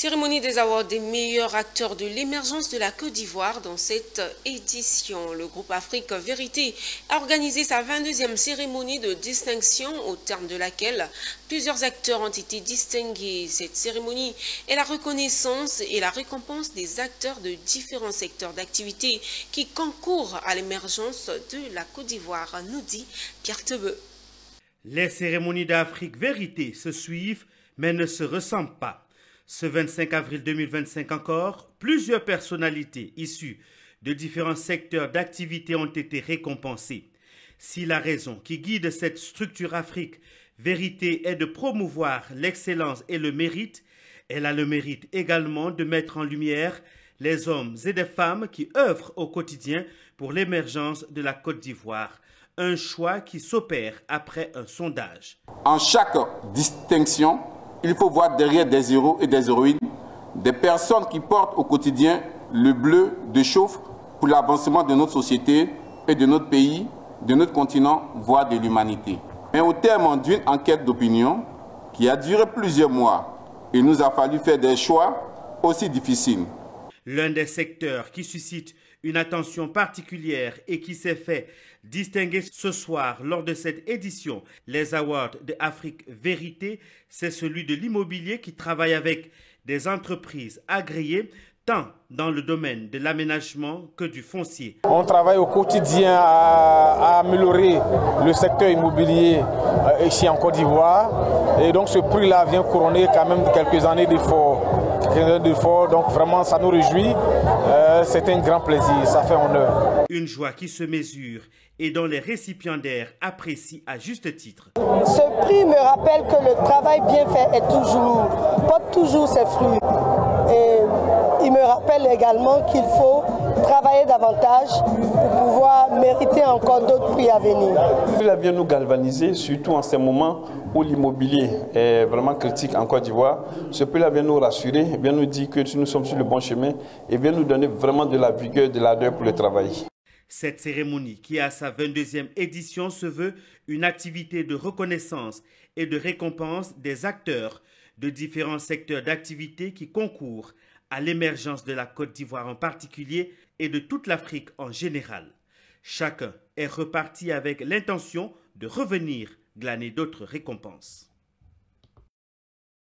Cérémonie des awards des meilleurs acteurs de l'émergence de la Côte d'Ivoire dans cette édition. Le groupe Afrique Vérité a organisé sa 22e cérémonie de distinction au terme de laquelle plusieurs acteurs ont été distingués. Cette cérémonie est la reconnaissance et la récompense des acteurs de différents secteurs d'activité qui concourent à l'émergence de la Côte d'Ivoire, nous dit Pierre Tebeu. Les cérémonies d'Afrique Vérité se suivent mais ne se ressemblent pas. Ce 25 avril 2025 encore, plusieurs personnalités issues de différents secteurs d'activité ont été récompensées. Si la raison qui guide cette structure Afrique Vérité est de promouvoir l'excellence et le mérite, elle a le mérite également de mettre en lumière les hommes et les femmes qui œuvrent au quotidien pour l'émergence de la Côte d'Ivoire. Un choix qui s'opère après un sondage. En chaque distinction, il faut voir derrière des héros et des héroïnes, des personnes qui portent au quotidien le bleu de chauffe pour l'avancement de notre société et de notre pays, de notre continent, voire de l'humanité. Mais au terme d'une enquête d'opinion qui a duré plusieurs mois, il nous a fallu faire des choix aussi difficiles. L'un des secteurs qui suscite une attention particulière et qui s'est fait distinguer ce soir lors de cette édition, les Awards de Afrique Vérité, c'est celui de l'immobilier qui travaille avec des entreprises agréées, tant dans le domaine de l'aménagement que du foncier. On travaille au quotidien à améliorer le secteur immobilier ici en Côte d'Ivoire. Et donc ce prix-là vient couronner quand même quelques années d'efforts. Donc vraiment ça nous réjouit. C'est un grand plaisir, ça fait honneur. Une joie qui se mesure et dont les récipiendaires apprécient à juste titre. Ce prix me rappelle que le travail bien fait porte toujours ses fruits. Et il me rappelle également qu'il faut travailler davantage pour pouvoir mériter encore d'autres prix à venir. Il a bien nous galvaniser, surtout en ces moments où l'immobilier est vraiment critique en Côte d'Ivoire. Ce prix vient nous rassurer, vient nous dire que nous sommes sur le bon chemin et vient nous donner vraiment de la vigueur, de l'ardeur pour le travail. Cette cérémonie, qui a sa 22e édition, se veut une activité de reconnaissance et de récompense des acteurs de différents secteurs d'activité qui concourent à l'émergence de la Côte d'Ivoire en particulier et de toute l'Afrique en général. Chacun est reparti avec l'intention de revenir glaner d'autres récompenses.